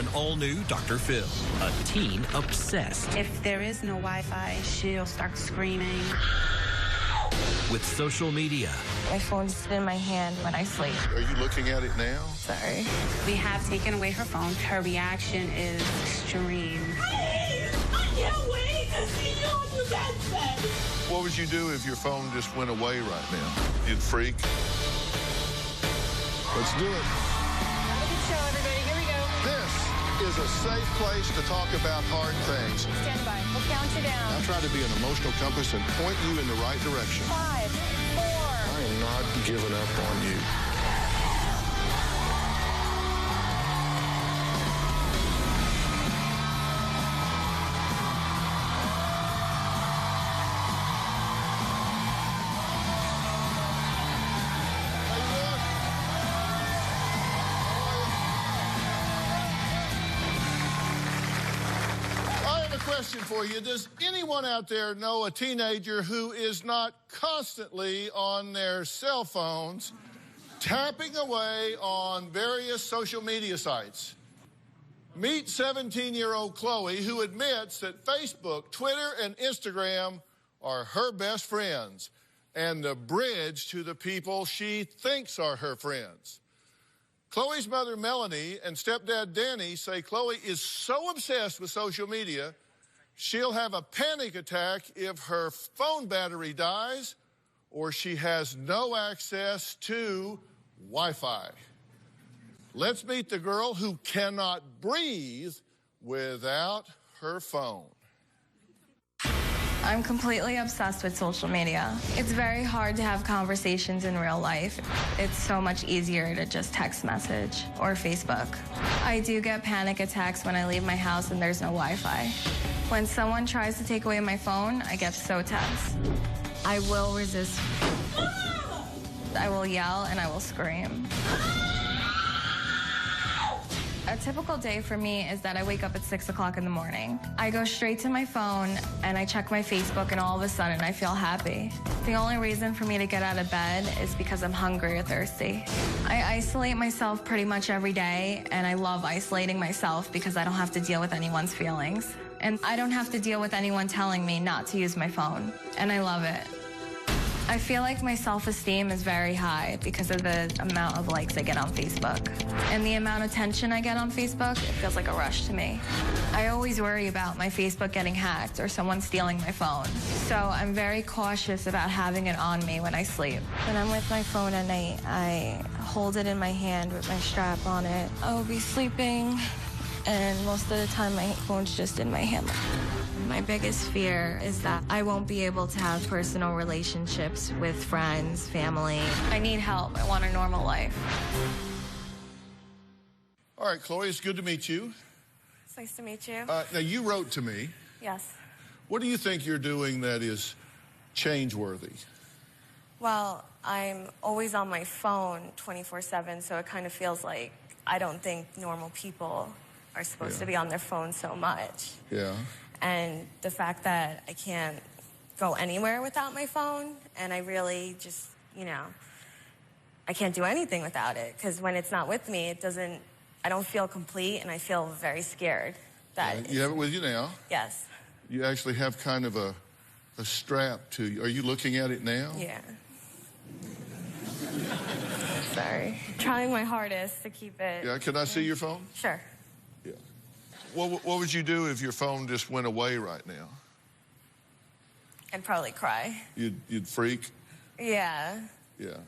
an all-new Dr. Phil, a teen obsessed If there is no Wi-Fi, she'll start screaming. with social media. My phone's in my hand when I sleep. Are you looking at it now? Sorry. We have taken away her phone. Her reaction is extreme. I can't wait to see you on your deathbed. What would you do if your phone just went away right now? You'd freak? Let's do it. Have a good show, everybody. Here we go. This is a safe place to talk about hard things. Stand by. We'll count you down. I'll try to be an emotional compass and point you in the right direction. 5, 4. I am not giving up on you. Question for you. Does anyone out there know a teenager who is not constantly on their cell phones tapping away on various social media sites? Meet 17-year-old Chloe, who admits that Facebook, Twitter, and Instagram are her best friends and the bridge to the people she thinks are her friends. Chloe's mother, Melanie, and stepdad, Danny, say Chloe is so obsessed with social media she'll have a panic attack if her phone battery dies or she has no access to Wi-Fi. Let's meet the girl who cannot breathe without her phone. I'm completely obsessed with social media. It's very hard to have conversations in real life. It's so much easier to just text message or Facebook. I do get panic attacks when I leave my house and there's no Wi-Fi. When someone tries to take away my phone, I get so tense. I will resist. I will yell and I will scream. A typical day for me is that I wake up at 6 o'clock in the morning. I go straight to my phone and I check my Facebook, and all of a sudden I feel happy. The only reason for me to get out of bed is because I'm hungry or thirsty. I isolate myself pretty much every day, and I love isolating myself because I don't have to deal with anyone's feelings. And I don't have to deal with anyone telling me not to use my phone, and I love it. I feel like my self-esteem is very high because of the amount of likes I get on Facebook. And the amount of attention I get on Facebook, it feels like a rush to me. I always worry about my Facebook getting hacked or someone stealing my phone. So I'm very cautious about having it on me when I sleep. When I'm with my phone at night, I hold it in my hand with my strap on it. I will be sleeping, and most of the time my phone's just in my hand. My biggest fear is that I won't be able to have personal relationships with friends, family. I need help. I want a normal life. All right, Chloe, it's good to meet you. It's nice to meet you. Now, you wrote to me. Yes. What do you think you're doing that is change-worthy? Well, I'm always on my phone 24/7, so it kind of feels like I don't think normal people are supposed to be on their phone so much. Yeah. And the fact that I can't go anywhere without my phone, and I really just, I can't do anything without it, because when it's not with me, I don't feel complete, and I feel very scared. You have it with you now? Yes. You actually have kind of a strap to you. Are you looking at it now? Yeah. Sorry. Trying my hardest to keep it. Yeah, can I see your phone? Sure. Yeah. What would you do if your phone just went away right now? I'd probably cry. You'd freak? Yeah. Yeah.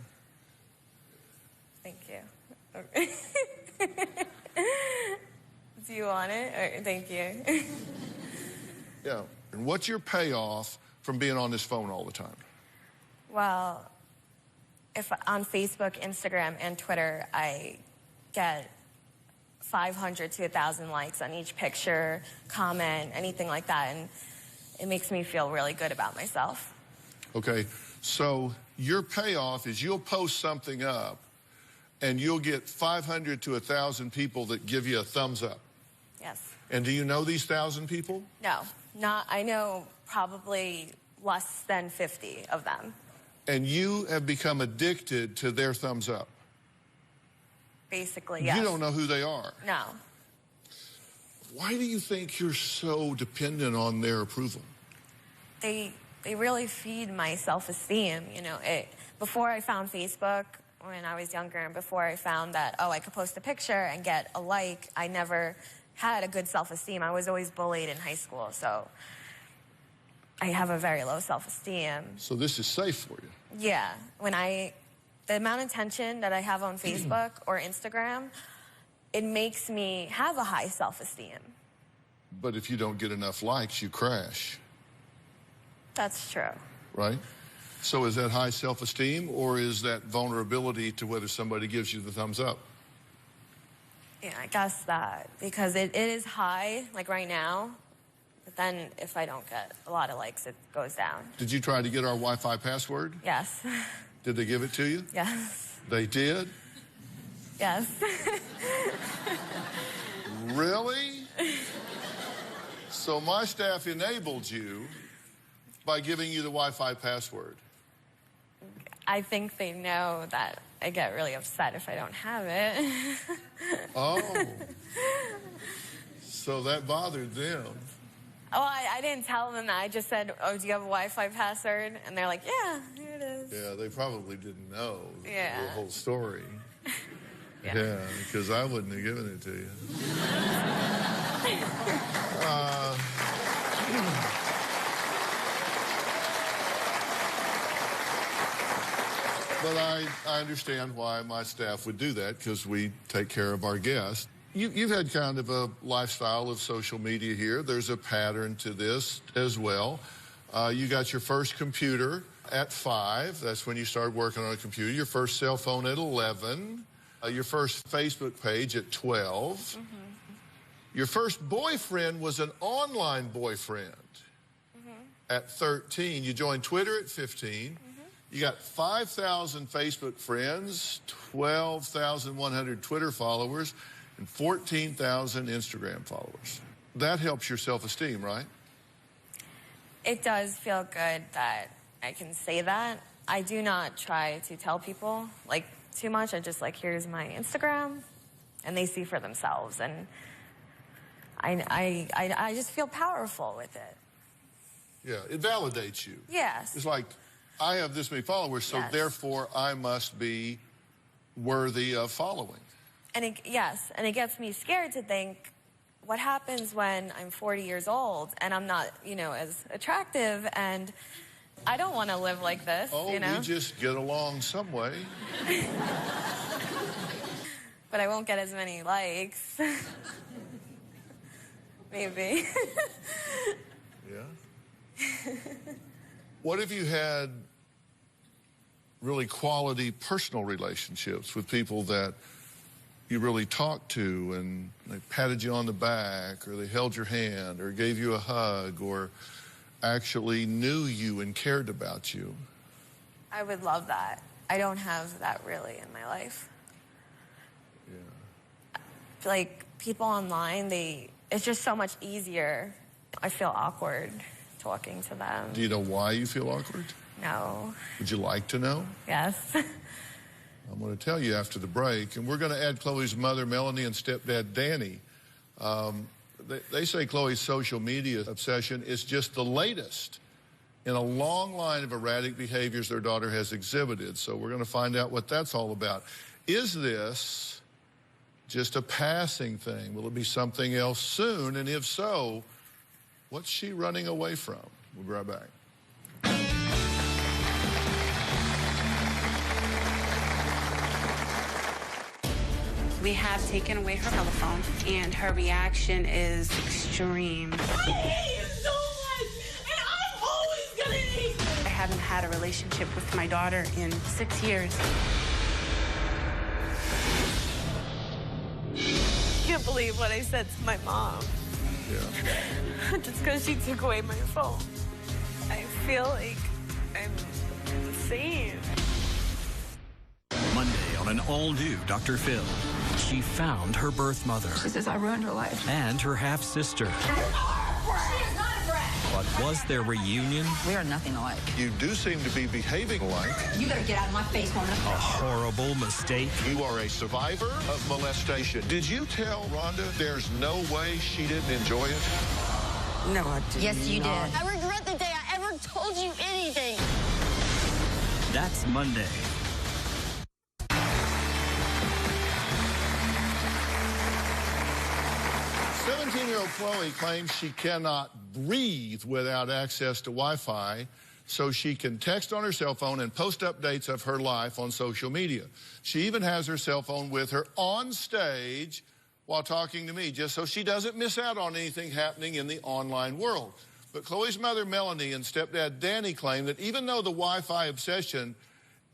Thank you. Do you want it? Or, thank you. Yeah. And what's your payoff from being on this phone all the time? Well, if on Facebook, Instagram, and Twitter, I get 500 to 1,000 likes on each picture, comment, anything like that, and it makes me feel really good about myself. Okay, so your payoff is you'll post something up and you'll get 500 to 1,000 people that give you a thumbs up. Yes. And do you know these 1,000 people? No, I know probably less than 50 of them. And you have become addicted to their thumbs up. Basically, yes. You don't know who they are. No. Why do you think you're so dependent on their approval? They really feed my self-esteem. You know, before I found Facebook, when I was younger, and before I found that, oh, I could post a picture and get a like, I never had a good self-esteem. I was always bullied in high school, so I have a very low self-esteem. So this is safe for you? Yeah. The amount of attention that I have on Facebook or Instagram, it makes me have a high self-esteem. But if you don't get enough likes, you crash. That's true. Right? So is that high self-esteem, or is that vulnerability to whether somebody gives you the thumbs up? Yeah, I guess that, because it is high, like right now, but then if I don't get a lot of likes, it goes down. Did you try to get our Wi-Fi password? Yes. Did they give it to you? Yes. They did? Yes. Really? So my staff enabled you by giving you the Wi-Fi password? I think they know that I get really upset if I don't have it. Oh. So that bothered them. Oh, I didn't tell them that. I just said, oh, do you have a Wi-Fi password? And they're like, yeah, here it is. Yeah, they probably didn't know the Yeah. whole story. Yeah. Because I wouldn't have given it to you. But I understand why my staff would do that, because we take care of our guests. You've had kind of a lifestyle of social media here. There's a pattern to this as well. You got your first computer at 5. That's when you started working on a computer. Your first cell phone at 11. Your first Facebook page at 12. Mm-hmm. Your first boyfriend was an online boyfriend at 13. You joined Twitter at 15. You got 5,000 Facebook friends, 12,100 Twitter followers, and 14,000 Instagram followers. That helps your self-esteem, right? It does feel good that I can say that. I do not try to tell people, like, too much. I just, like, here's my Instagram, and they see for themselves. And I just feel powerful with it. Yeah, it validates you. Yes. It's like, I have this many followers, so therefore I must be worthy of following. And it gets me scared to think, what happens when I'm 40 years old and I'm not, you know, as attractive, and I don't want to live like this, Oh, you know? we just get along some way. But I won't get as many likes. Maybe. Yeah. What if you had really quality personal relationships with people that you really talked to, and they patted you on the back, or they held your hand, or gave you a hug, or actually knew you and cared about you? I would love that. I don't have that really in my life. Yeah. Like, people online, it's just so much easier. I feel awkward talking to them. Do you know why you feel awkward? No. Would you like to know? Yes. I'm going to tell you after the break, and we're going to add Chloe's mother, Melanie, and stepdad, Danny. They say Chloe's social media obsession is just the latest in a long line of erratic behaviors their daughter has exhibited. So we're going to find out what that's all about. Is this just a passing thing? Will it be something else soon? And if so, what's she running away from? We'll be right back. We have taken away her telephone, and her reaction is extreme. I hate you so much, and I'm always gonna hate you. I haven't had a relationship with my daughter in 6 years. I can't believe what I said to my mom. Yeah. Just because she took away my phone. I feel like I'm insane. Monday on an all-new Dr. Phil. She found her birth mother. She says I ruined her life. And her half-sister. She is not a brat. But was their reunion We are nothing alike. You do seem to be behaving alike. You better get out of my face, woman. a horrible mistake? You are a survivor of molestation. Did you tell Rhonda there's no way she didn't enjoy it? No, I didn't. Yes, you did. I regret the day I ever told you anything. That's Monday. Year-old Chloe claims she cannot breathe without access to Wi-Fi, so she can text on her cell phone and post updates of her life on social media. She even has her cell phone with her on stage while talking to me, just so she doesn't miss out on anything happening in the online world. But Chloe's mother, Melanie, and stepdad, Danny, claim that even though the Wi-Fi obsession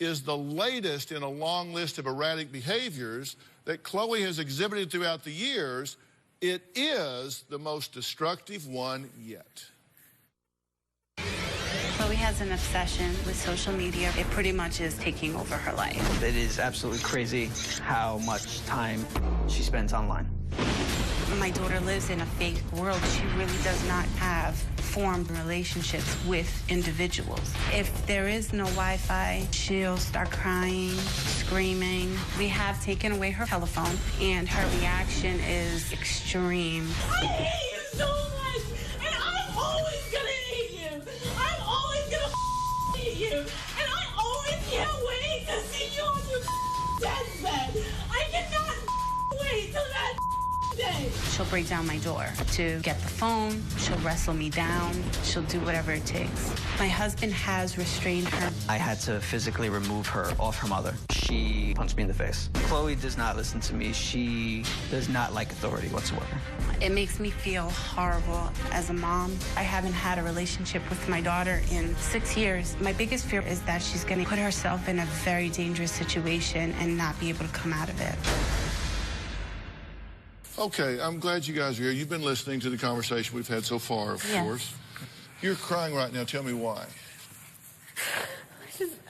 is the latest in a long list of erratic behaviors that Chloe has exhibited throughout the years, it is the most destructive one yet. Chloe has an obsession with social media. It pretty much is taking over her life. It is absolutely crazy how much time she spends online. My daughter lives in a fake world. She really does not have formed relationships with individuals. If there is no Wi-Fi, she'll start crying, screaming. We have taken away her telephone, and her reaction is extreme. I hate you so much, and I'm always gonna hate you. I'm always gonna hate you, and I always can't wait to see you on your deathbed. I cannot wait till that day. She'll break down my door to get the phone. She'll wrestle me down. She'll do whatever it takes. My husband has restrained her. I had to physically remove her off her mother. She punched me in the face. Chloe does not listen to me. She does not like authority whatsoever. It makes me feel horrible as a mom. I haven't had a relationship with my daughter in 6 years. My biggest fear is that she's going to put herself in a very dangerous situation and not be able to come out of it. Okay, I'm glad you guys are here. You've been listening to the conversation we've had so far, of course. You're crying right now. Tell me why.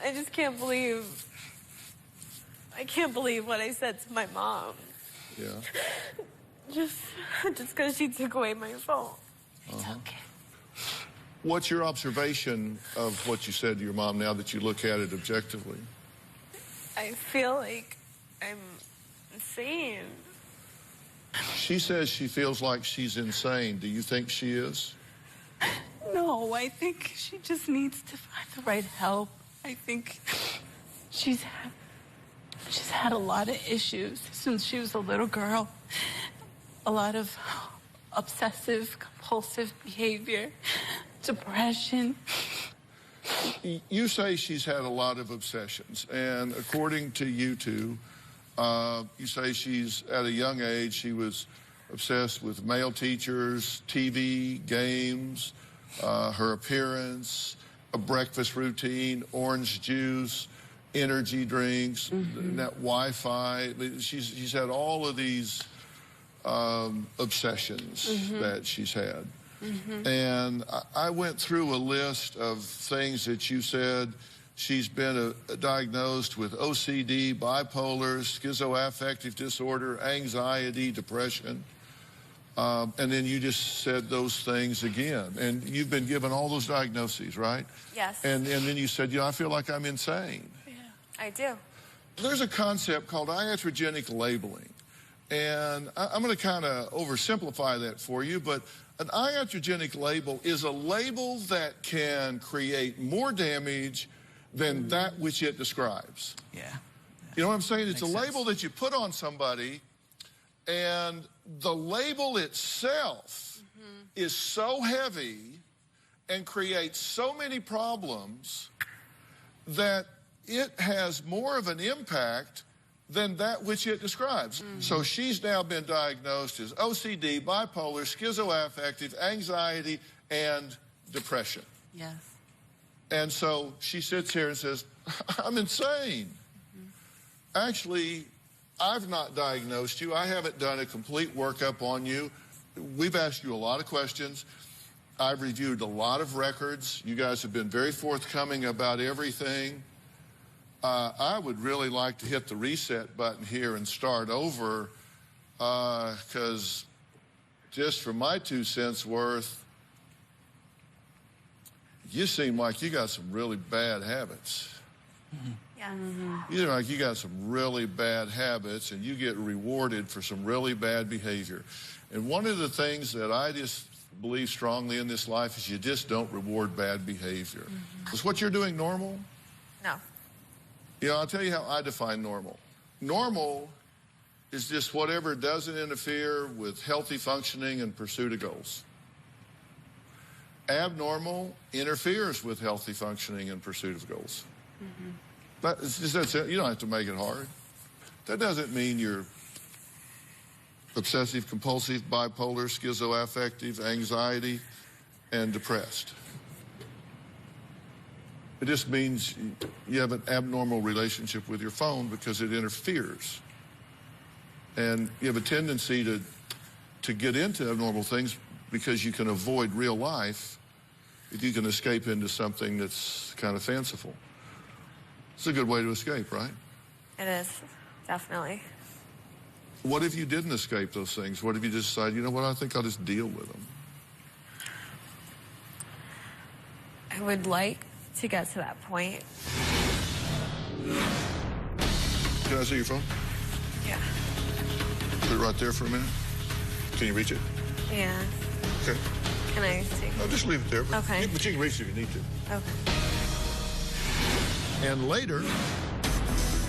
I just can't believe. I can't believe what I said to my mom. Yeah. Just because she took away my phone. Okay. What's your observation of what you said to your mom now that you look at it objectively? I feel like I'm insane. She says she feels like she's insane. Do you think she is? No, I think she just needs to find the right help. I think she's had a lot of issues since she was a little girl. A lot of obsessive, compulsive behavior, depression. You say she's had a lot of obsessions, and according to you two, you say she's, at a young age, she was obsessed with male teachers, TV, games, her appearance, a breakfast routine, orange juice, energy drinks, that Wi-Fi. She's had all of these obsessions that she's had. And I went through a list of things that you said. She's been diagnosed with OCD, bipolar, schizoaffective disorder, anxiety, depression. And then you just said those things again. And you've been given all those diagnoses, right? Yes. And then you said, I feel like I'm insane. Yeah, I do. There's a concept called iatrogenic labeling. And I'm going to kind of oversimplify that for you, but an iatrogenic label is a label that can create more damage than that which it describes. Yeah. You know what I'm saying? It's a Makes label sense. that you put on somebody, and the label itself is so heavy and creates so many problems that it has more of an impact than that which it describes. So she's now been diagnosed as OCD, bipolar, schizoaffective, anxiety, and depression. Yes. And so she sits here and says, I'm insane. Actually, I've not diagnosed you. I haven't done a complete workup on you. We've asked you a lot of questions. I've reviewed a lot of records. You guys have been very forthcoming about everything. I would really like to hit the reset button here and start over, because just for my 2 cents worth, you seem like you got some really bad habits. Yeah. You seem like you got some really bad habits, and you get rewarded for some really bad behavior. And one of the things that I just believe strongly in this life is you just don't reward bad behavior. Is what you're doing normal? No. You know, I'll tell you how I define normal. Normal is just whatever doesn't interfere with healthy functioning and pursuit of goals. Abnormal interferes with healthy functioning and pursuit of goals. It's just that's it. You don't have to make it hard. That doesn't mean you're obsessive, compulsive, bipolar, schizoaffective, anxiety, and depressed. It just means you have an abnormal relationship with your phone because it interferes. And you have a tendency to get into abnormal things because you can avoid real life if you can escape into something that's kind of fanciful. It's a good way to escape, right? It is, definitely. What if you didn't escape those things? What if you just decided, you know what, I think I'll just deal with them? I would like to get to that point. Can I see your phone? Yeah. Put it right there for a minute. Can you reach it? Yeah. Okay. Can I take No, just leave it there. Okay. But you can reach it if you need to. Okay. And later,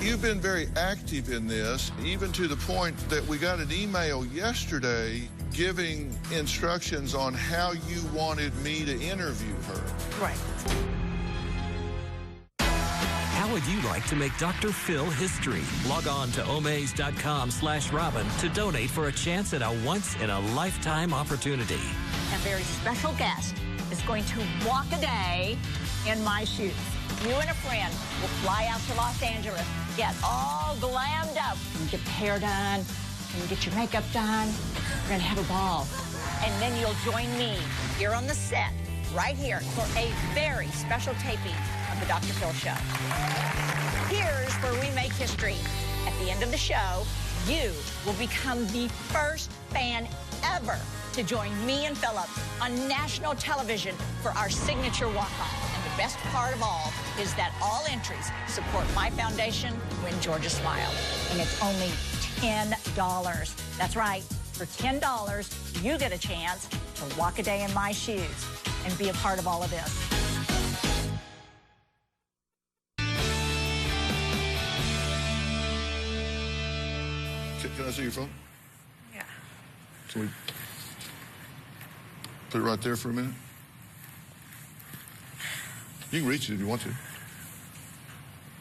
you've been very active in this, even to the point that we got an email yesterday giving instructions on how you wanted me to interview her. Right. How would you like to make Dr. Phil history? Log on to omaze.com/Robin to donate for a chance at a once-in-a-lifetime opportunity. A very special guest is going to walk a day in my shoes. You and a friend will fly out to Los Angeles, get all glammed up, and get the hair done, and get your makeup done. We're gonna have a ball. And then you'll join me here on the set, right here, for a very special taping of the Dr. Phil Show. Here's where we make history. At the end of the show, you will become the first fan ever to join me and Philip on national television for our signature walk-on. And the best part of all is that all entries support my foundation, Win Georgia Smile. And it's only $10. That's right. For $10, you get a chance to walk a day in my shoes and be a part of all of this. Can I see your phone? Yeah. Can we put it right there for a minute? You can reach it if you want to.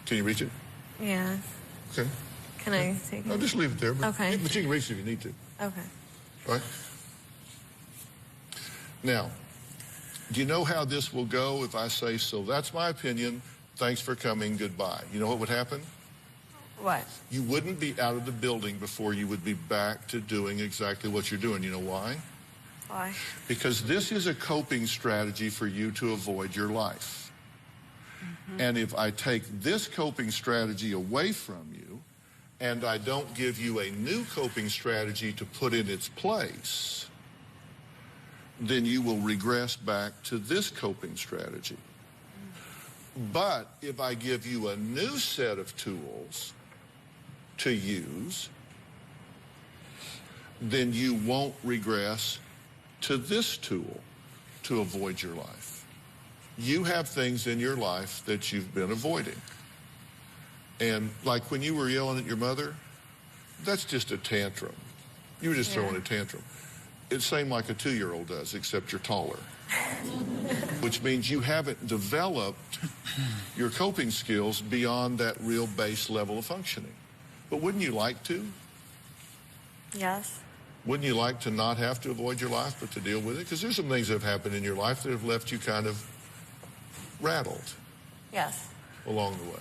Can you reach it? Yeah. Okay. Can I take No, it? just leave it there. But Okay. But you can reach it if you need to. Okay. Right? Now, do you know how this will go if I say, so that's my opinion, thanks for coming, goodbye? You know what would happen? What? You wouldn't be out of the building before you would be back to doing exactly what you're doing. You know why? Why? Because this is a coping strategy for you to avoid your life. And if I take this coping strategy away from you and I don't give you a new coping strategy to put in its place, then you will regress back to this coping strategy. But if I give you a new set of tools to use, then you won't regress to this tool to avoid your life. You have things in your life that you've been avoiding. And like when you were yelling at your mother, that's just a tantrum. You were just throwing a tantrum. It's same like a 2-year-old does, except you're taller. Which means you haven't developed your coping skills beyond that real base level of functioning. But wouldn't you like to? Yes. Wouldn't you like to not have to avoid your life, but to deal with it? Because there's some things that have happened in your life that have left you kind of rattled Yes. along the way.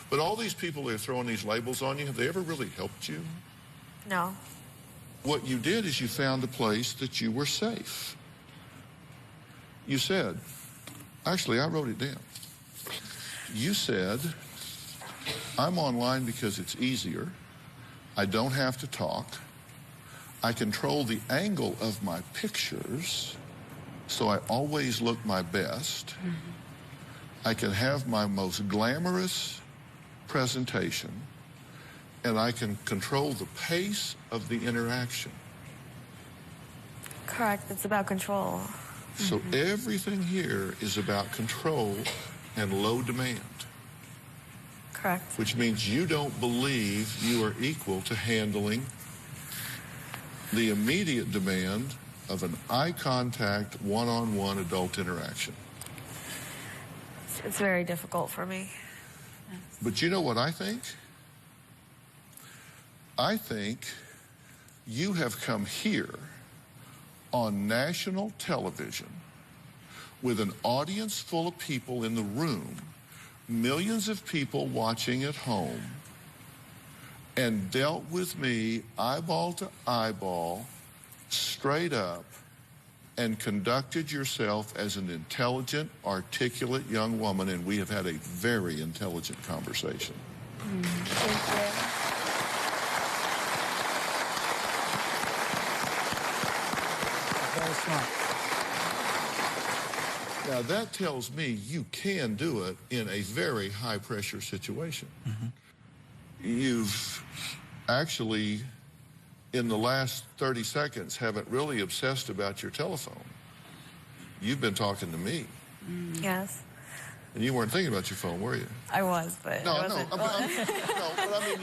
But all these people that are throwing these labels on you, have they ever really helped you? No. What you did is you found a place that you were safe. You said, actually, I wrote it down. You said, I'm online because it's easier. I don't have to talk. I control the angle of my pictures. So I always look my best. I can have my most glamorous presentation, and I can control the pace of the interaction. Correct. It's about control. So everything here is about control and low demand. Correct. Which means you don't believe you are equal to handling the immediate demand of an eye contact, one-on-one adult interaction. It's very difficult for me. But you know what I think? I think you have come here on national television with an audience full of people in the room, millions of people watching at home, and dealt with me eyeball to eyeball, straight up, and conducted yourself as an intelligent, articulate young woman, and we have had a very intelligent conversation. Thank you. Very smart. Now, that tells me you can do it in a very high-pressure situation. You've actually, in the last 30 seconds, haven't really obsessed about your telephone. You've been talking to me. Yes. And you weren't thinking about your phone, were you? I was, but No, I no, wasn't. but I mean,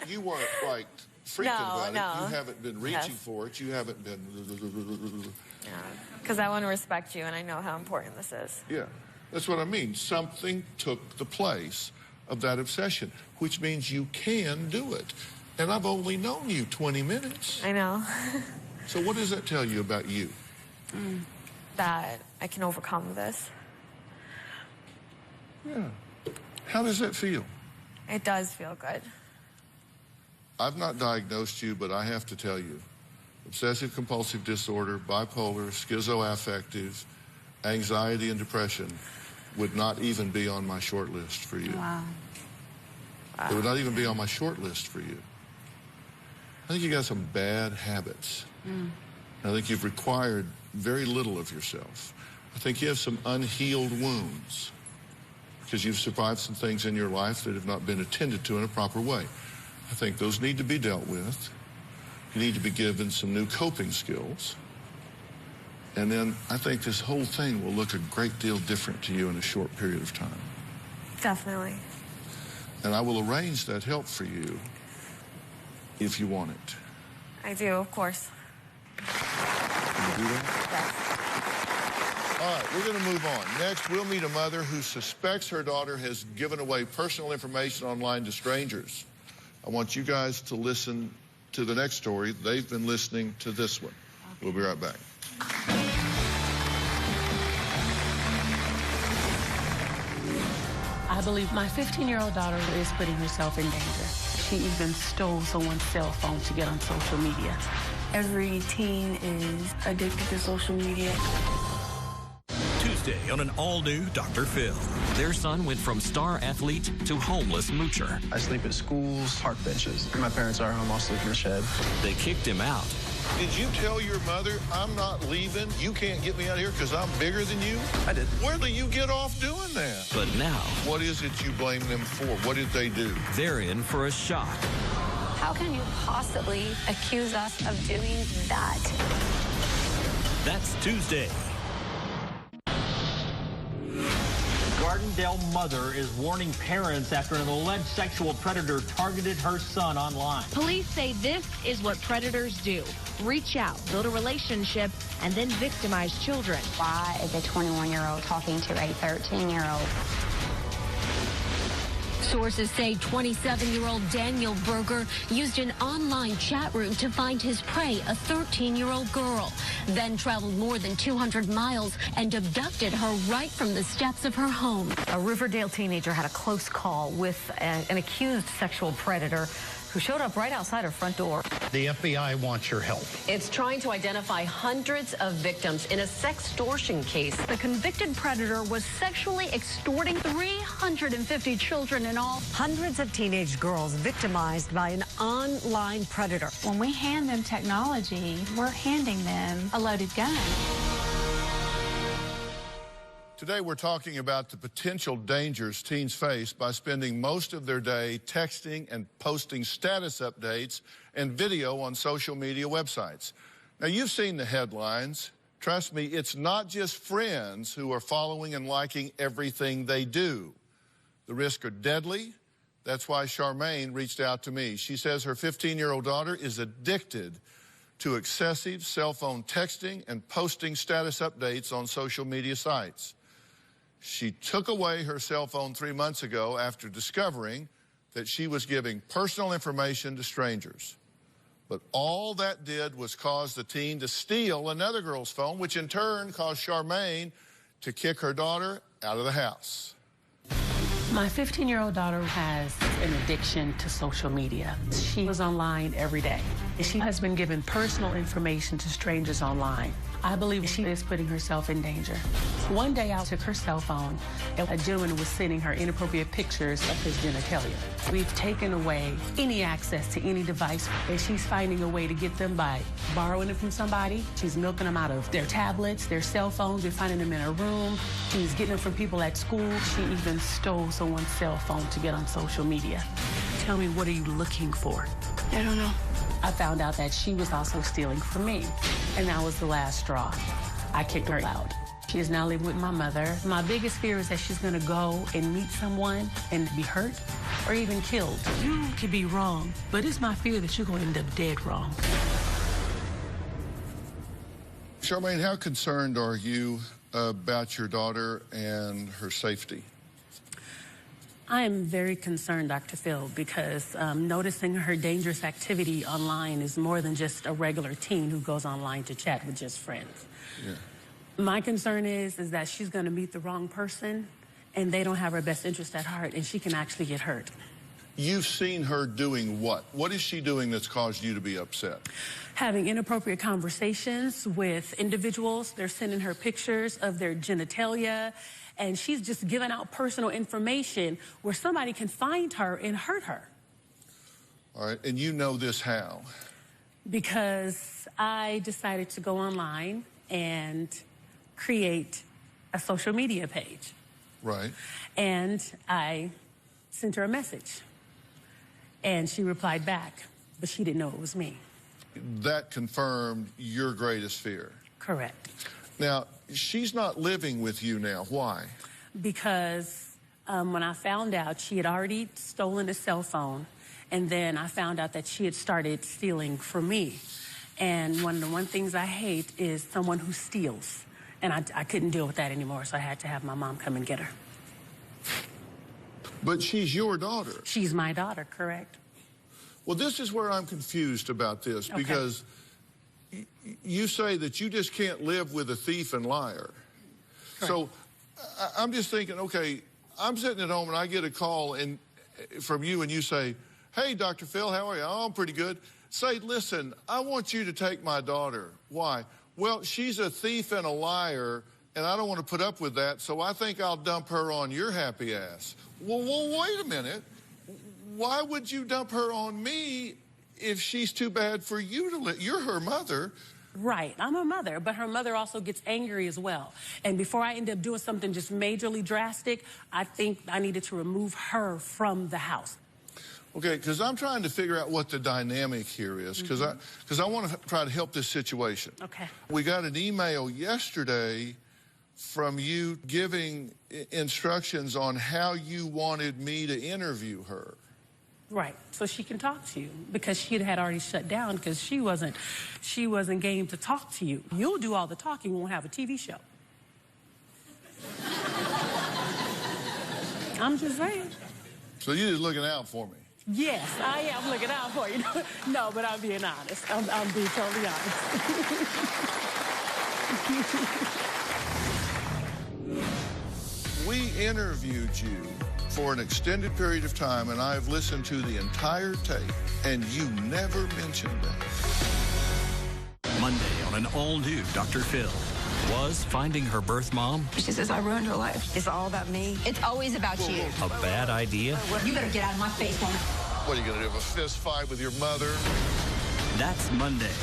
you weren't like freaking about No. it. You haven't been reaching for it. You haven't been. Because I want to respect you, and I know how important this is. Yeah, that's what I mean. Something took the place of that obsession, which means you can do it. And I've only known you 20 minutes. I know. So what does that tell you about you? That I can overcome this. Yeah. How does that feel? It does feel good. I've not diagnosed you, but I have to tell you, obsessive compulsive disorder, bipolar, schizoaffective, anxiety and depression would not even be on my short list for you. Wow. It would not even be on my short list for you. I think you got some bad habits. I think you've required very little of yourself. I think you have some unhealed wounds because you've survived some things in your life that have not been attended to in a proper way. I think those need to be dealt with. You need to be given some new coping skills. And then I think this whole thing will look a great deal different to you in a short period of time. Definitely. And I will arrange that help for you if you want it. I do, of course. Can you do that? Yes. All right, we're going to move on. Next, we'll meet a mother who suspects her daughter has given away personal information online to strangers. I want you guys to listen to the next story. They've been listening to this one. We'll be right back. I believe my 15-year-old daughter is putting herself in danger. She even stole someone's cell phone to get on social media. Every teen is addicted to social media. Tuesday on an all-new Dr. Phil. Their son went from star athlete to homeless moocher. I sleep at schools, park benches. My parents are home, I'll sleep in the shed. They kicked him out. Did you tell your mother, I'm not leaving, you can't get me out of here because I'm bigger than you? I did. Where do you get off doing that? But now, What is it you blame them for? What did they do? they're in for a shock. How can you possibly accuse us of doing that? That's Tuesday. Gardendale mother is warning parents after an alleged sexual predator targeted her son online. Police say this is what predators do. Reach out, build a relationship, and then victimize children. Why is a 21-year-old talking to a 13-year-old? Sources say 27-year-old Daniel Berger used an online chat room to find his prey, a 13-year-old girl, then traveled more than 200 miles and abducted her right from the steps of her home. A Riverdale teenager had a close call with an accused sexual predator who showed up right outside her front door. The FBI wants your help. It's trying to identify hundreds of victims in a sextortion case. The convicted predator was sexually extorting 350 children in all. Hundreds of teenage girls victimized by an online predator. When we hand them technology, we're handing them a loaded gun. Today we're talking about the potential dangers teens face by spending most of their day texting and posting status updates and video on social media websites. Now, you've seen the headlines. Trust me, it's not just friends who are following and liking everything they do. The risks are deadly. That's why Charmaine reached out to me. She says her 15-year-old daughter is addicted to excessive cell phone texting and posting status updates on social media sites. She took away her cell phone 3 months ago after discovering that she was giving personal information to strangers. But all that did was cause the teen to steal another girl's phone, which in turn caused Charmaine to kick her daughter out of the house. My 15-year-old daughter has an addiction to social media. She was online every day. She has been giving personal information to strangers online. I believe she is putting herself in danger. One day I took her cell phone and a gentleman was sending her inappropriate pictures of his genitalia. We've taken away any access to any device, and she's finding a way to get them by borrowing it from somebody. She's milking them out of their tablets, their cell phones. We're finding them in her room. She's getting them from people at school. She even stole someone's cell phone to get on social media. Tell me, what are you looking for? I don't know. I found out that she was also stealing from me, and that was the last straw. I kicked her out. She is now living with my mother. My biggest fear is that she's gonna go and meet someone and be hurt or even killed. You could be wrong, but it's my fear that you're gonna end up dead wrong. Charmaine, how concerned are you about your daughter and her safety? I am very concerned, Dr. Phil, because noticing her dangerous activity online is more than just a regular teen who goes online to chat with just friends. Yeah. My concern is that she's going to meet the wrong person, and they don't have her best interest at heart, and she can actually get hurt. You've seen her doing what? What is she doing that's caused you to be upset? Having inappropriate conversations with individuals. They're sending her pictures of their genitalia, and she's just giving out personal information where somebody can find her and hurt her. All right, and you know this how? Because I decided to go online and create a social media page. Right. And I sent her a message, and she replied back, but she didn't know it was me. That confirmed your greatest fear. Correct. Now, she's not living with you now. Why? Because when I found out, she had already stolen a cell phone, and then I found out that she had started stealing from me. And one of the things I hate is someone who steals. And I couldn't deal with that anymore, so I had to have my mom come and get her. But she's your daughter. She's my daughter, correct. Well, this is where I'm confused about this, because you say that you just can't live with a thief and liar. Correct. So I'm just thinking, okay, I'm sitting at home and I get a call from you and you say, hey, Dr. Phil, how are you? Oh, I'm pretty good. Say, listen, I want you to take my daughter. Why? Well, she's a thief and a liar, and I don't want to put up with that, so I think I'll dump her on your happy ass. Well, wait a minute. Why would you dump her on me if she's too bad for you to live? You're her mother. Right, I'm her mother, but her mother also gets angry as well. And before I end up doing something just majorly drastic, I think I needed to remove her from the house. Okay, because I'm trying to figure out what the dynamic here is, because I want to try to help this situation. Okay. We got an email yesterday from you giving instructions on how you wanted me to interview her. Right, so she can talk to you, because she had already shut down because she wasn't game to talk to you. You'll do all the talking, we won't have a TV show. I'm just saying. So you're just looking out for me? Yes, I am looking out for you. No, but I'm being honest. I'm being totally honest. We interviewed you for an extended period of time, and I've listened to the entire tape, and you never mentioned that. Monday on an all-new Dr. Phil. Was finding her birth mom She says, I ruined her life. It's all about me. It's always about you. a bad idea? You better get out of my face, woman. What are you going to do, have a fist fight with your mother? That's Monday.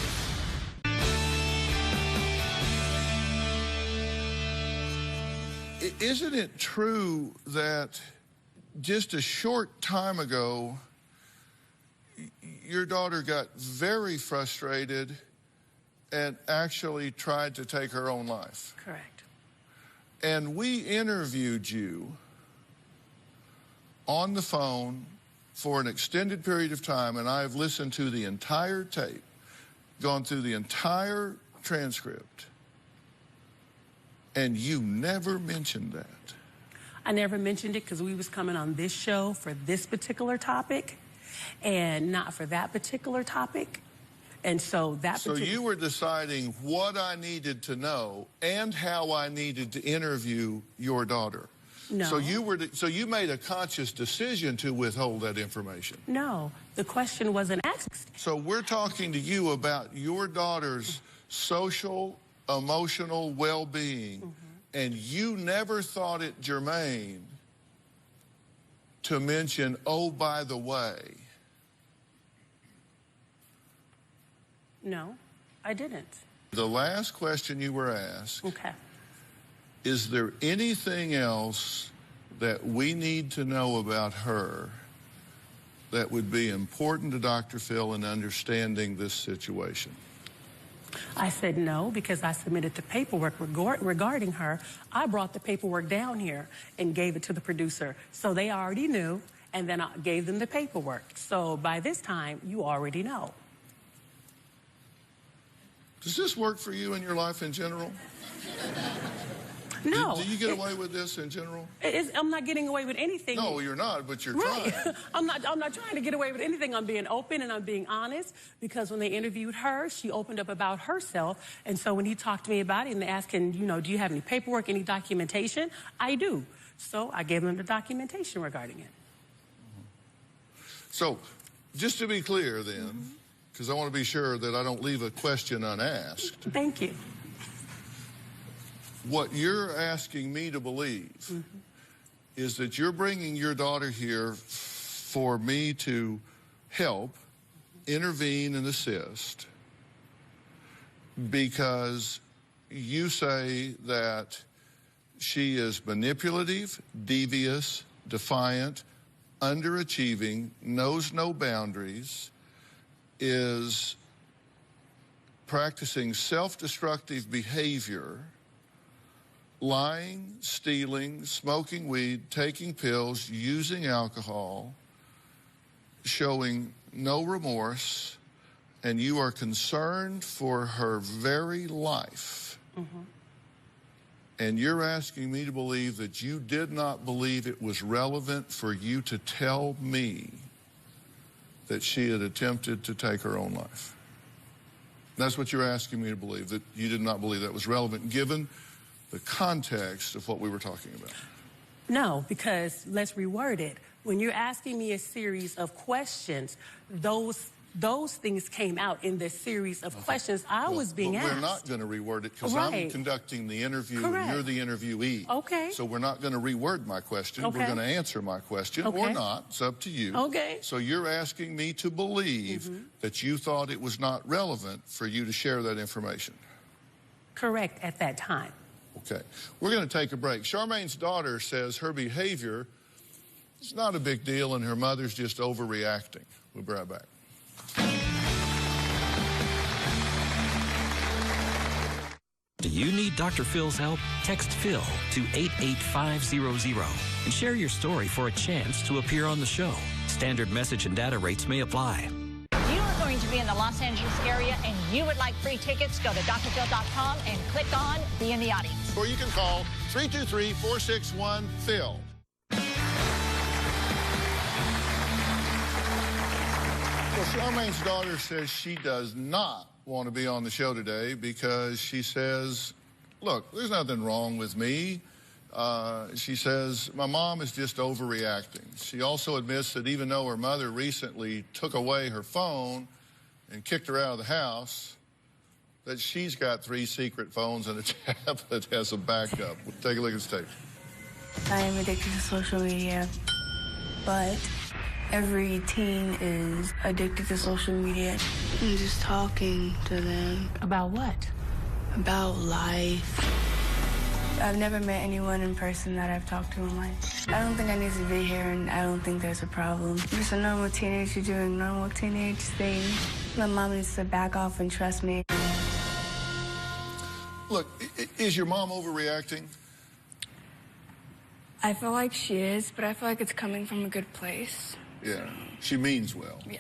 Isn't it true that just a short time ago, your daughter got very frustrated and actually tried to take her own life? Correct. And we interviewed you on the phone for an extended period of time, and I've listened to the entire tape, gone through the entire transcript, and you never mentioned that. I never mentioned it because we was coming on this show for this particular topic and not for that particular topic. And so that So you were deciding what I needed to know and how I needed to interview your daughter. No. So you made a conscious decision to withhold that information. No, the question wasn't asked. So we're talking to you about your daughter's social, emotional well-being, and you never thought it germane to mention, oh, by the way. No, I didn't. The last question you were asked, okay, is there anything else that we need to know about her that would be important to Dr. Phil in understanding this situation? I said no because I submitted the paperwork regarding her. I brought the paperwork down here and gave it to the producer. So they already knew, and then I gave them the paperwork. So by this time, you already know. Does this work for you in your life in general? No. Do you get away with this in general? I'm not getting away with anything. No, you're not, but you're right. trying. I'm not trying to get away with anything. I'm being open and I'm being honest because when they interviewed her, she opened up about herself. And so when he talked to me about it and they asked, do you have any paperwork, any documentation? I do. So I gave them the documentation regarding it. So just to be clear then, because I want to be sure that I don't leave a question unasked. Thank you. What you're asking me to believe is that you're bringing your daughter here for me to help, intervene, and assist because you say that she is manipulative, devious, defiant, underachieving, knows no boundaries, is practicing self-destructive behavior, lying, stealing, smoking weed, taking pills, using alcohol, showing no remorse, and you are concerned for her very life. And you're asking me to believe that you did not believe it was relevant for you to tell me that she had attempted to take her own life. That's what you're asking me to believe, that you did not believe that was relevant, given the context of what we were talking about. No, because let's reword it. When you're asking me a series of questions, those things came out in this series of questions I was being asked. We're not going to reword it because I'm conducting the interview and you're the interviewee. Okay. So we're not going to reword my question. Okay. We're going to answer my question or not. It's up to you. Okay. So you're asking me to believe that you thought it was not relevant for you to share that information. Correct at that time. Okay. We're going to take a break. Charmaine's daughter says her behavior is not a big deal and her mother's just overreacting. We'll be right back. Do you need Dr. Phil's help? Text Phil to 88500 and share your story for a chance to appear on the show. Standard message and data rates may apply. If you are going to be in the Los Angeles area and you would like free tickets, go to drphil.com and click on Be in the Audience. Or you can call 323-461-PHIL. Well, Charmaine's daughter says she does not want to be on the show today because she says, look, there's nothing wrong with me. She says, my mom is just overreacting. She also admits that even though her mother recently took away her phone and kicked her out of the house, that she's got 3 secret phones and a tablet as a backup. Take a look at this tape. I am addicted to social media, but every teen is addicted to social media. I'm just talking to them. About what? About life. I've never met anyone in person that I've talked to online. I don't think I need to be here, and I don't think there's a problem. I'm just a normal teenager doing normal teenage things. My mom needs to back off and trust me. Look, is your mom overreacting? I feel like she is, but I feel like it's coming from a good place. Yeah, she means well. Yeah.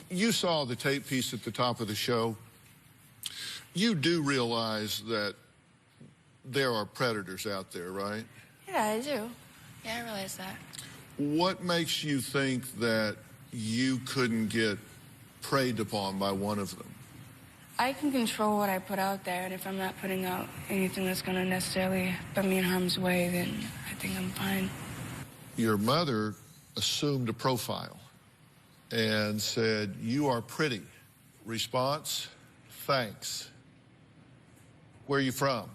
You saw the tape piece at the top of the show. You do realize that there are predators out there, right? Yeah, I do. Yeah, I realize that. What makes you think that you couldn't get preyed upon by one of them? I can control what I put out there, and if I'm not putting out anything that's going to necessarily put me in harm's way, then I think I'm fine. Your mother assumed a profile and said, "You are pretty." Response, "Thanks." Where are you from?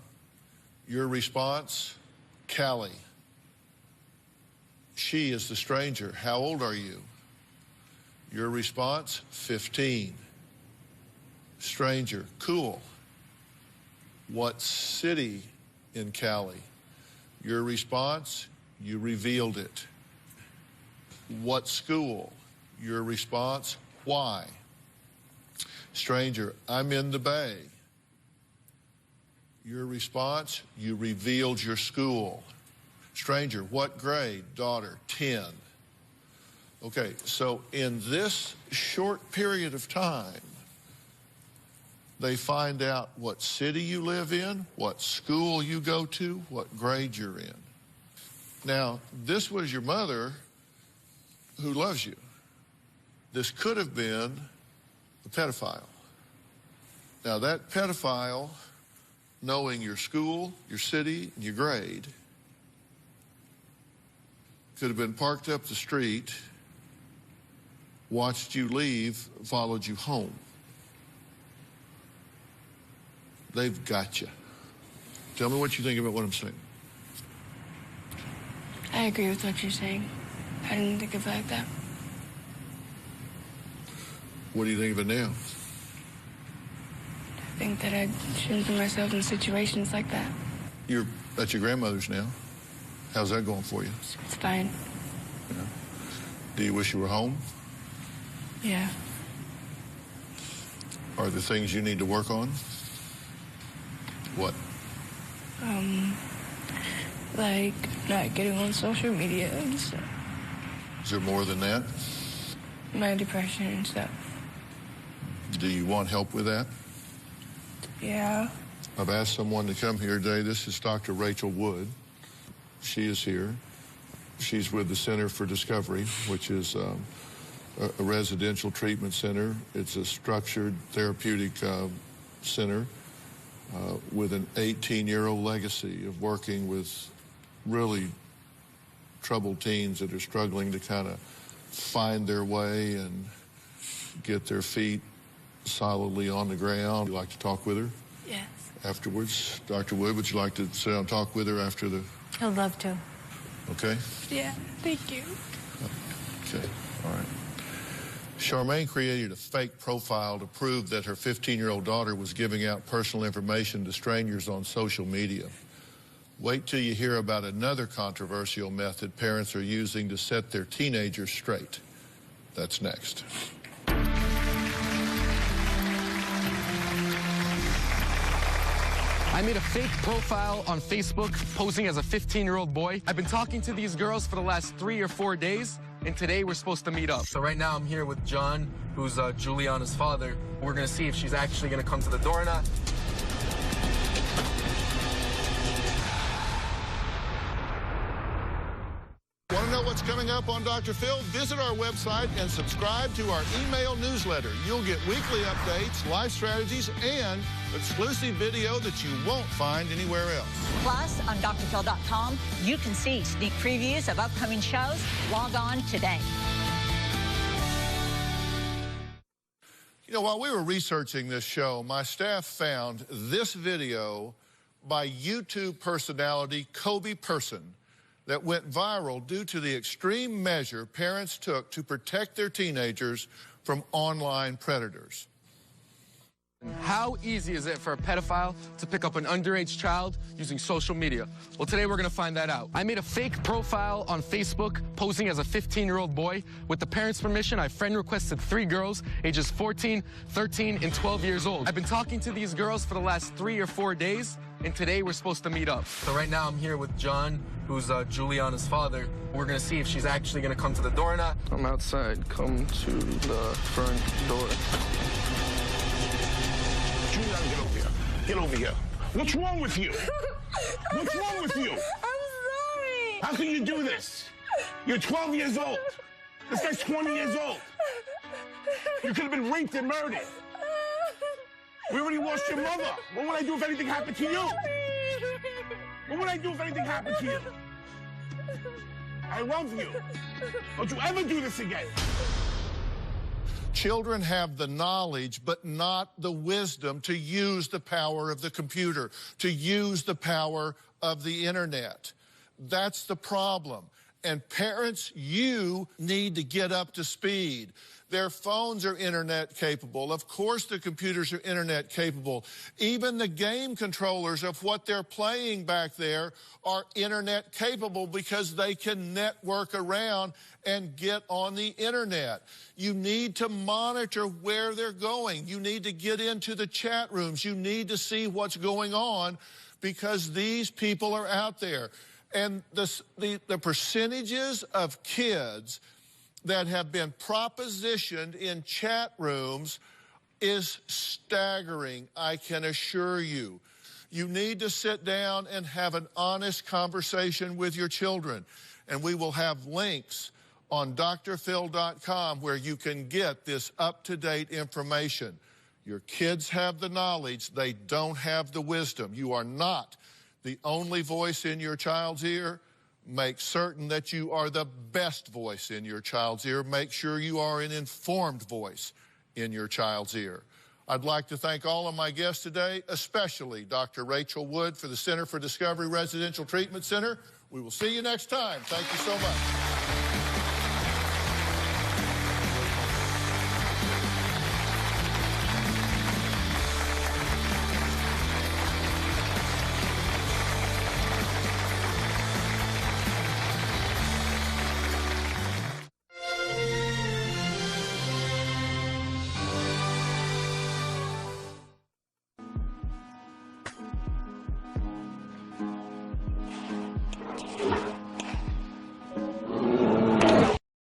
Your response, "Cali." She is the stranger. How old are you? Your response, 15. Stranger, "Cool." What city in Cali? Your response, you revealed it. What school? Your response, why? Stranger, "I'm in the Bay." Your response, you revealed your school. Stranger, "What grade?" Daughter, 10. Okay, so in this short period of time, they find out what city you live in, what school you go to, what grade you're in. Now, this was your mother who loves you. This could have been a pedophile. Now, that pedophile, knowing your school, your city, and your grade, could have been parked up the street, watched you leave, followed you home. They've got you. Tell me what you think about what I'm saying. I agree with what you're saying. I didn't think of it like that. What do you think of it now? I think that I shouldn't put myself in situations like that. You're at your grandmother's now. How's that going for you? It's fine. Yeah. Do you wish you were home? Yeah. Are there things you need to work on? What? Like not getting on social media and stuff. Is there more than that? My depression and stuff. Do you want help with that? Yeah. I've asked someone to come here today. This is Dr. Rachel Wood. She is here. She's with the Center for Discovery, which is a residential treatment center. It's a structured therapeutic center with an 18-year-old legacy of working with really troubled teens that are struggling to kind of find their way and get their feet solidly on the ground. Would you like to talk with her? Yes. Afterwards? Dr. Wood, would you like to sit down and talk with her after the... I'd love to. Okay? Yeah, thank you. Okay, all right. Charmaine created a fake profile to prove that her 15-year-old daughter was giving out personal information to strangers on social media. Wait till you hear about another controversial method parents are using to set their teenagers straight. That's next. I made a fake profile on Facebook posing as a 15-year-old boy. I've been talking to these girls for the last 3 or 4 days, and today we're supposed to meet up. So right now I'm here with John, who's Juliana's father. We're gonna see if she's actually gonna come to the door or not. Want to know what's coming up on Dr. Phil? Visit our website and subscribe to our email newsletter. You'll get weekly updates, life strategies, and exclusive video that you won't find anywhere else. Plus, on drphil.com, you can see sneak previews of upcoming shows. Log on today. You know, while we were researching this show, my staff found this video by YouTube personality Kobe Person that went viral due to the extreme measure parents took to protect their teenagers from online predators. How easy is it for a pedophile to pick up an underage child using social media? Well, today we're gonna find that out. I made a fake profile on Facebook posing as a 15-year-old boy. With the parents' permission, I friend requested 3 girls, ages 14, 13, and 12 years old. I've been talking to these girls for the last 3 or 4 days, and today we're supposed to meet up. So right now I'm here with John, who's Juliana's father. We're gonna see if she's actually gonna come to the door or not. I'm outside, come to the front door. Juliana, get over here. Get over here. What's wrong with you? What's wrong with you? I'm sorry. How can you do this? You're 12 years old. This guy's 20 years old. You could have been raped and murdered. We already lost your mother. What would I do if anything happened to you? What would I do if anything happened to you? I love you. Don't you ever do this again. Children have the knowledge, but not the wisdom to use the power of the computer, to use the power of the internet. That's the problem. And parents, you need to get up to speed. Their phones are internet capable. Of course, the computers are internet capable. Even the game controllers of what they're playing back there are internet capable because they can network around and get on the internet. You need to monitor where they're going. You need to get into the chat rooms. You need to see what's going on because these people are out there. And the percentages of kids that have been propositioned in chat rooms is staggering, I can assure you. You need to sit down and have an honest conversation with your children. And we will have links on drphil.com where you can get this up-to-date information. Your kids have the knowledge, they don't have the wisdom. You are not the only voice in your child's ear. Make certain that you are the best voice in your child's ear. Make sure you are an informed voice in your child's ear. I'd like to thank all of my guests today, especially Dr. Rachel Wood for the Center for Discovery Residential Treatment Center. We will see you next time. Thank you so much.